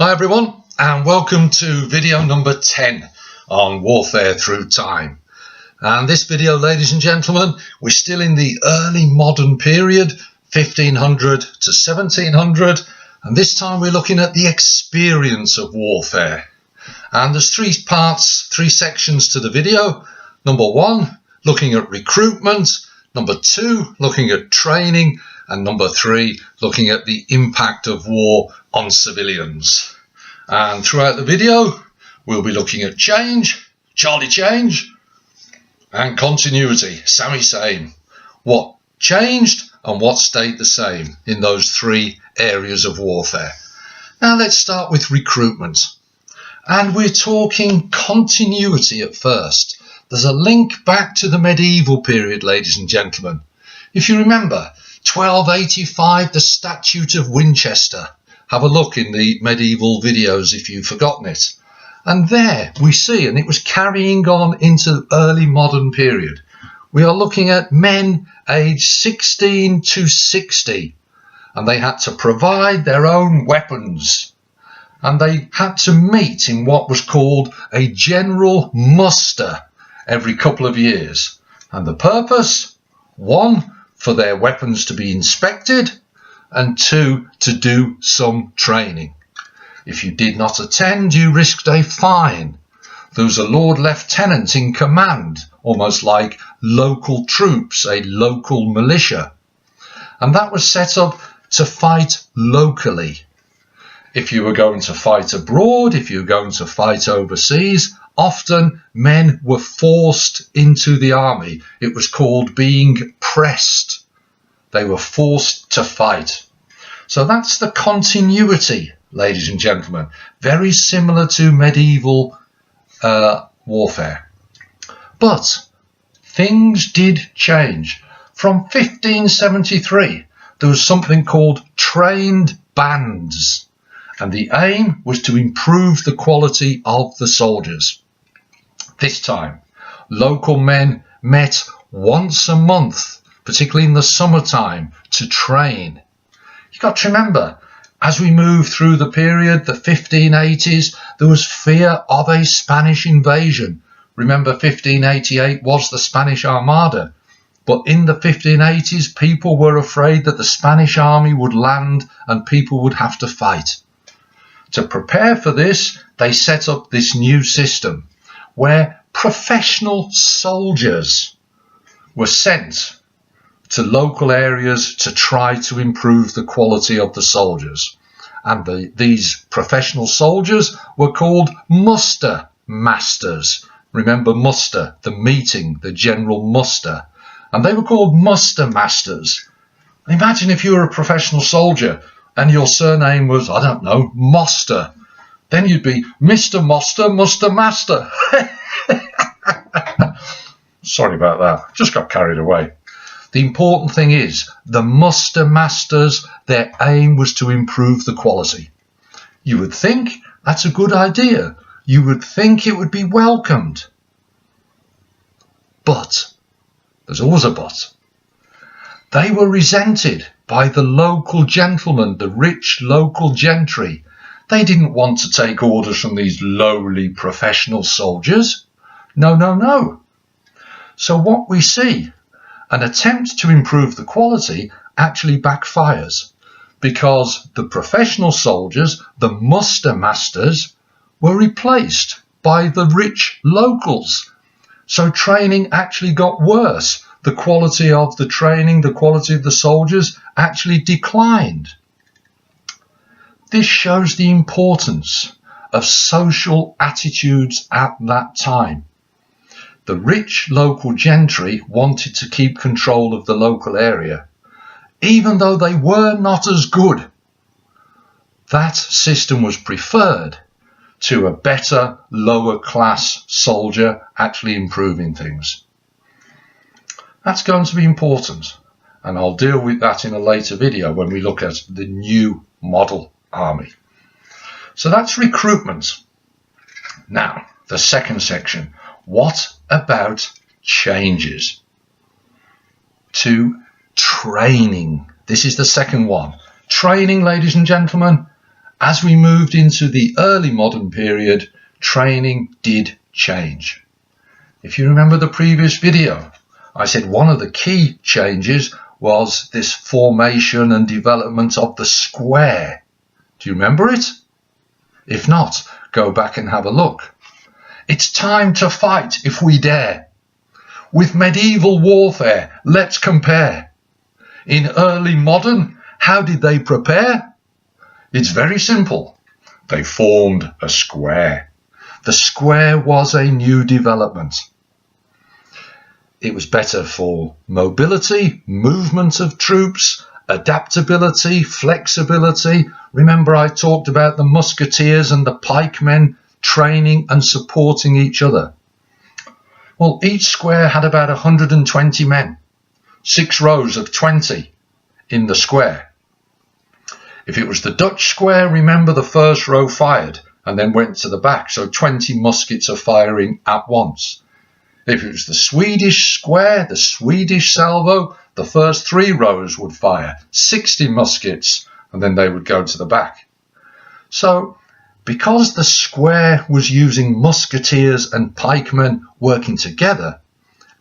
Hi everyone, and welcome to video number 10 on warfare through time. And this video, ladies and gentlemen, we're still in the early modern period, 1500 to 1700, and this time we're looking at the experience of warfare. And there's three sections to the video. Number one, looking at recruitment. Number two, looking at training. And number three, looking at the impact of war on civilians. And throughout the video, we'll be looking at change, Charlie change, and continuity, Sammy same. What changed and what stayed the same in those three areas of warfare. Now let's start with recruitment. And we're talking continuity at first. There's a link back to the medieval period, ladies and gentlemen. If you remember, 1285, the Statute of Winchester. Have a look in the medieval videos if you've forgotten it. And there we see, and it was carrying on into early modern period. We are looking at men aged 16 to 60, and they had to provide their own weapons. And they had to meet in what was called a general muster every couple of years. And the purpose, one, for their weapons to be inspected, and two, to do some training. If you did not attend, you risked a fine. There was a Lord Lieutenant in command, almost like local troops, a local militia. And that was set up to fight locally. If you were going to fight abroad, if you were going to fight overseas, often men were forced into the army. It was called being pressed. They were forced to fight. So that's the continuity, ladies and gentlemen. Very similar to medieval warfare. But things did change. From 1573, there was something called trained bands. And the aim was to improve the quality of the soldiers. This time, local men met once a month, particularly in the summertime, to train. You've got to remember, as we move through the period, the 1580s, there was fear of a Spanish invasion. Remember, 1588 was the Spanish Armada. But in the 1580s, people were afraid that the Spanish army would land and people would have to fight. To prepare for this, they set up this new system where professional soldiers were sent to local areas to try to improve the quality of the soldiers. And these professional soldiers were called muster masters. Remember muster, the meeting, the general muster. And they were called muster masters. Imagine if you were a professional soldier and your surname was, I don't know, Moster. Then you'd be Mr. Moster, Muster Master. Sorry about that. Just got carried away. The important thing is, the muster masters, their aim was to improve the quality. You would think that's a good idea. You would think it would be welcomed. But, there's always a but. They were resented by the local gentlemen, the rich local gentry. They didn't want to take orders from these lowly professional soldiers. No, no, no. So what we see, an attempt to improve the quality actually backfires because the professional soldiers, the muster masters, were replaced by the rich locals. So training actually got worse. The quality of the training, the quality of the soldiers actually declined. This shows the importance of social attitudes at that time. The rich local gentry wanted to keep control of the local area, even though they were not as good. That system was preferred to a better, lower class soldier actually improving things. That's going to be important, and I'll deal with that in a later video when we look at the new model army. So that's recruitment. Now, the second section. What about changes? To training. This is the second one. Training, ladies and gentlemen, as we moved into the early modern period, training did change. If you remember the previous video, I said one of the key changes was this formation and development of the square. Do you remember it? If not, go back and have a look. It's time to fight if we dare. With medieval warfare, let's compare. In early modern, how did they prepare? It's very simple. They formed a square. The square was a new development. It was better for mobility, movement of troops, adaptability, flexibility. Remember I talked about the musketeers and the pikemen training and supporting each other. Well, each square had about 120 men, 6 rows of 20 in the square. If it was the Dutch square, remember the first row fired and then went to the back, so 20 muskets are firing at once. If it was the Swedish square, the Swedish salvo, the first 3 rows would fire 60 muskets and then they would go to the back. So, because the square was using musketeers and pikemen working together,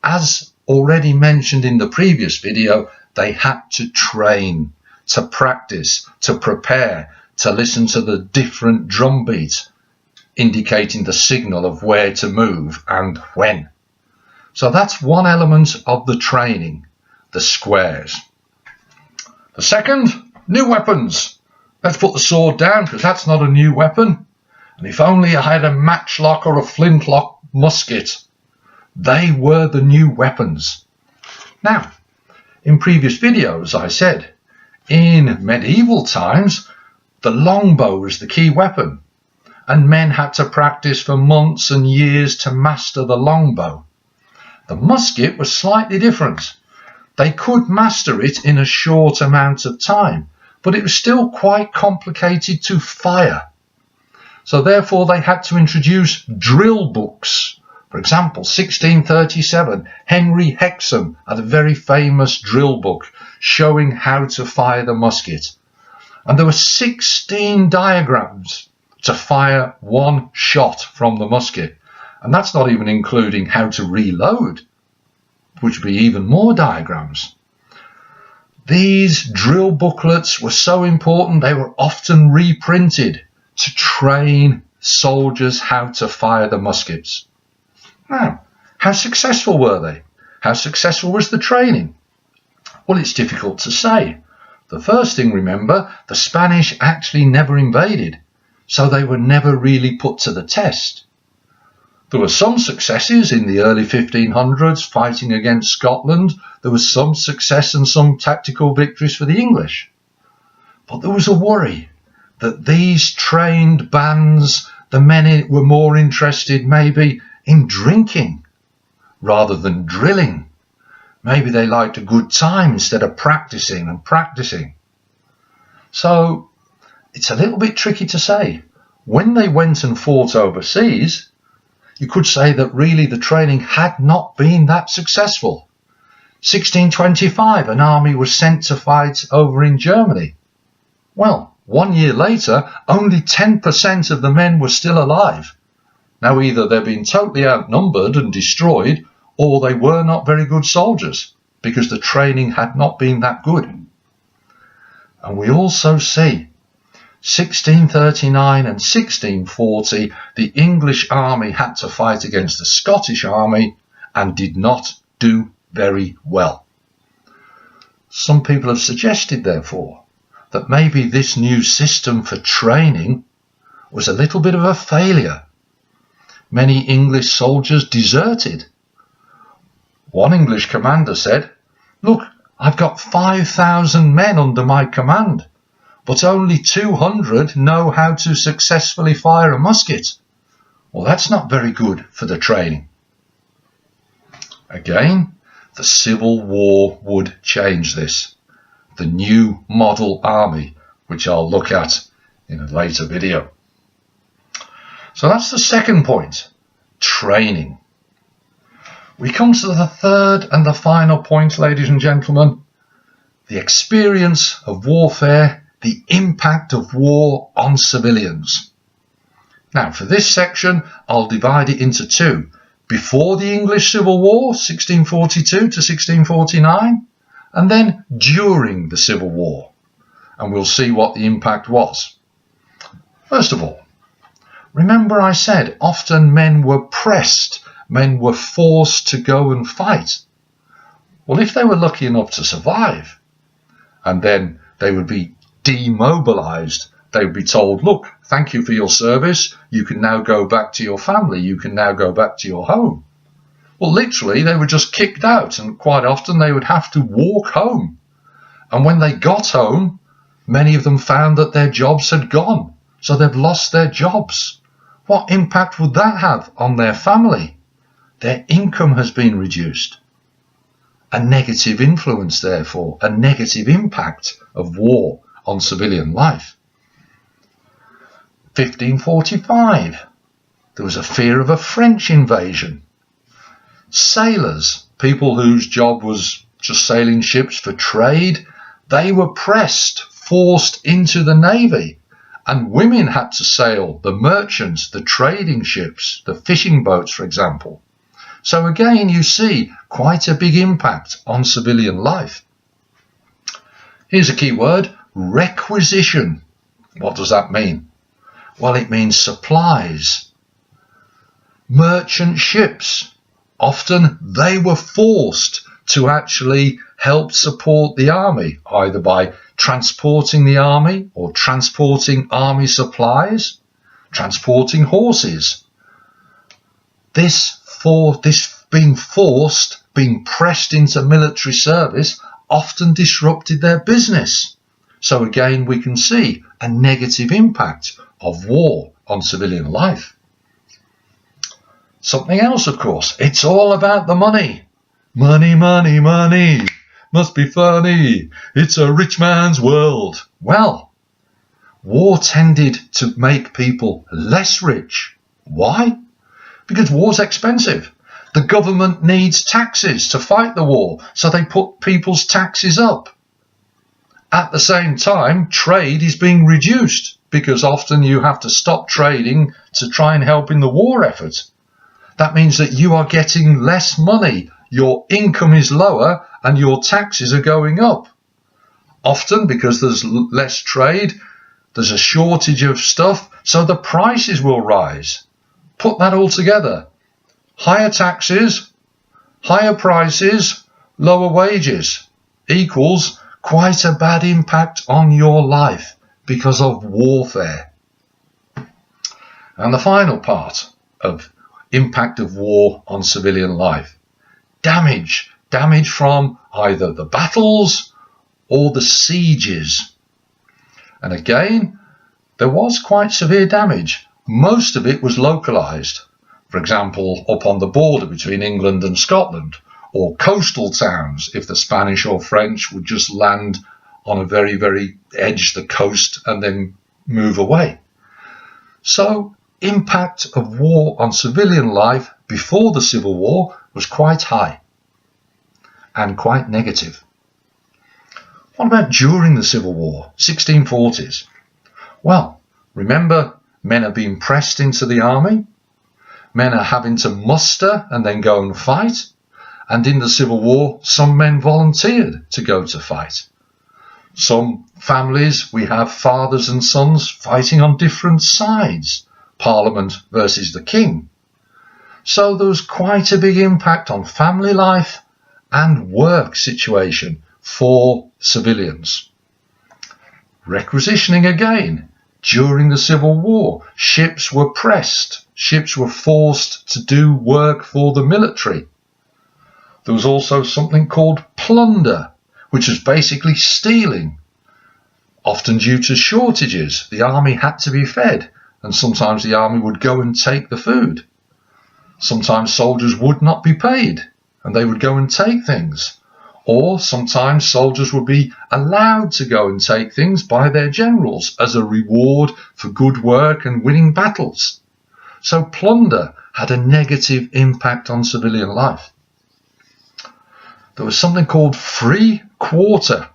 as already mentioned in the previous video, they had to train, to practice, to prepare, to listen to the different drum beats, indicating the signal of where to move and when. So that's one element of the training, the squares. The second, new weapons. Let's put the sword down because that's not a new weapon. And if only I had a matchlock or a flintlock musket. They were the new weapons. Now, in previous videos I said, in medieval times, the longbow was the key weapon. And men had to practice for months and years to master the longbow. The musket was slightly different. They could master it in a short amount of time, but it was still quite complicated to fire. So therefore they had to introduce drill books. For example, 1637, Henry Hexham had a very famous drill book showing how to fire the musket. And there were 16 diagrams to fire one shot from the musket. And that's not even including how to reload, which would be even more diagrams. These drill booklets were so important they were often reprinted to train soldiers how to fire the muskets. Now, how successful were they? How successful was the training? Well, it's difficult to say. The first thing, remember, the Spanish actually never invaded, so they were never really put to the test. There were some successes in the early 1500s fighting against Scotland. There was some success and some tactical victories for the English. But there was a worry that these trained bands, the men were more interested maybe in drinking rather than drilling. Maybe they liked a good time instead of practicing and practicing. So it's a little bit tricky to say. When they went and fought overseas, you could say that really the training had not been that successful. 1625, an army was sent to fight over in Germany. Well, 1 year later, only 10% of the men were still alive. Now either they'd been totally outnumbered and destroyed, or they were not very good soldiers, because the training had not been that good. And we also see 1639 and 1640, the English army had to fight against the Scottish army and did not do very well. Some people have suggested, therefore, that maybe this new system for training was a little bit of a failure. Many English soldiers deserted. One English commander said, "Look, I've got 5,000 men under my command, but only 200 know how to successfully fire a musket. Well, that's not very good for the training." Again, the Civil War would change this. The new model army, which I'll look at in a later video. So that's the second point, training. We come to the third and the final point, ladies and gentlemen, the experience of warfare, the the impact of war on civilians. Now, for this section, I'll divide it into two. Before the English Civil War, 1642 to 1649, and then during the Civil War. And we'll see what the impact was. First of all, remember I said often men were pressed, men were forced to go and fight. Well, if they were lucky enough to survive, and then they would be demobilized, they would be told, look, thank you for your service, you can now go back to your family, you can now go back to your home. Well, literally, they were just kicked out, and quite often they would have to walk home. And when they got home, many of them found that their jobs had gone, so they've lost their jobs. What impact would that have on their family? Their income has been reduced. A negative influence, therefore, a negative impact of war on civilian life. 1545, there was a fear of a French invasion. Sailors, people whose job was just sailing ships for trade, they were pressed, forced into the navy, and women had to sail the merchants, the trading ships, the fishing boats, for example. So again, you see quite a big impact on civilian life. Here's a key word, requisition. What does that mean? Well, it means supplies. Merchant ships, often they were forced to actually help support the army, either by transporting the army or transporting army supplies, transporting horses. This being forced, being pressed into military service, often disrupted their business. So again, we can see a negative impact of war on civilian life. Something else, of course, it's all about the money. Money, money, money, must be funny. It's a rich man's world. Well, war tended to make people less rich. Why? Because war's expensive. The government needs taxes to fight the war, so they put people's taxes up. At the same time, trade is being reduced because often you have to stop trading to try and help in the war effort. That means that you are getting less money, your income is lower, and your taxes are going up. Often because there's less trade, there's a shortage of stuff, so the prices will rise. Put that all together. Higher taxes, higher prices, lower wages equals quite a bad impact on your life because of warfare. And the final part of impact of war on civilian life. Damage from either the battles or the sieges. And again, there was quite severe damage. Most of it was localized. For example, up on the border between England and Scotland, or coastal towns, if the Spanish or French would just land on a very, very edge the coast and then move away. So, impact of war on civilian life before the Civil War was quite high and quite negative. What about during the Civil War, 1640s? Well, remember, men are being pressed into the army. Men are having to muster and then go and fight. And in the Civil War, some men volunteered to go to fight. Some families, we have fathers and sons fighting on different sides. Parliament versus the king. So there was quite a big impact on family life and work situation for civilians. Requisitioning again. During the Civil War, ships were pressed. Ships were forced to do work for the military. There was also something called plunder, which was basically stealing. Often due to shortages, the army had to be fed, and sometimes the army would go and take the food. Sometimes soldiers would not be paid, and they would go and take things. Or sometimes soldiers would be allowed to go and take things by their generals as a reward for good work and winning battles. So plunder had a negative impact on civilian life. There was something called free quarter.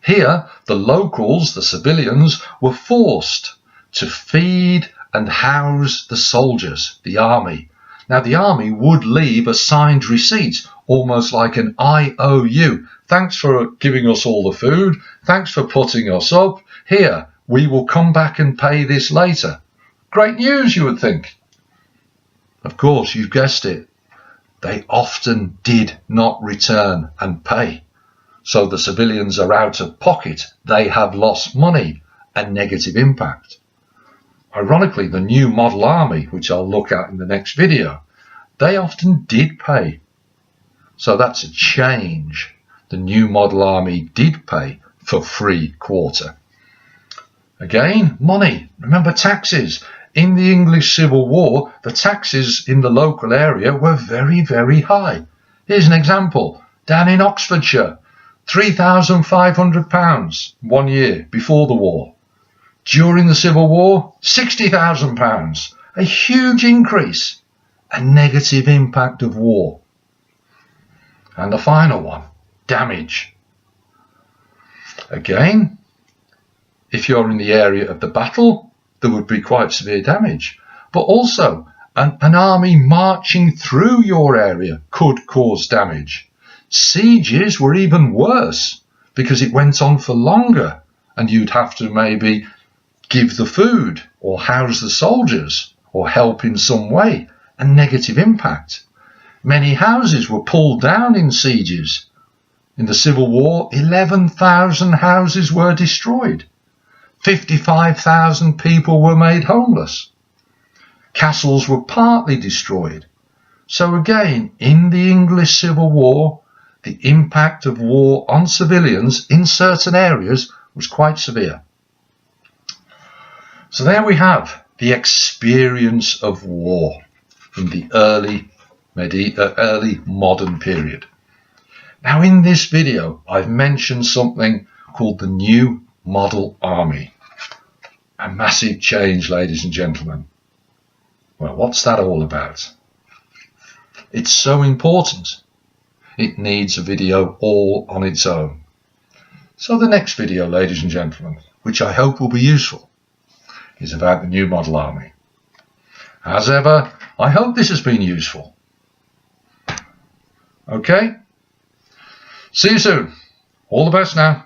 Here, the locals, the civilians, were forced to feed and house the soldiers, the army. Now, the army would leave a signed receipt, almost like an IOU. Thanks for giving us all the food. Thanks for putting us up. Here, we will come back and pay this later. Great news, you would think. Of course, you've guessed it. They often did not return and pay. So the civilians are out of pocket. They have lost money and negative impact. Ironically, the new model army, which I'll look at in the next video, they often did pay. So that's a change. The new model army did pay for free quarter. Again, money. Remember taxes. In the English Civil War, the taxes in the local area were very, very high. Here's an example. Down in Oxfordshire, £3,500 1 year before the war. During the Civil War, £60,000. A huge increase. A negative impact of war. And the final one, damage. Again, if you're in the area of the battle, there would be quite severe damage. But also, an army marching through your area could cause damage. Sieges were even worse because it went on for longer and you'd have to maybe give the food or house the soldiers or help in some way. A negative impact. Many houses were pulled down in sieges. In the Civil War, 11,000 houses were destroyed. 55,000 people were made homeless. Castles were partly destroyed. So again, in the English Civil War, the impact of war on civilians in certain areas was quite severe. So there we have the experience of war in the early modern period. Now in this video, I've mentioned something called the new model army. A massive change, ladies and gentlemen. Well, what's that all about? It's so important. It needs a video all on its own. So the next video, ladies and gentlemen, which I hope will be useful, is about the new model army. As ever, I hope this has been useful. Okay? See you soon. All the best now.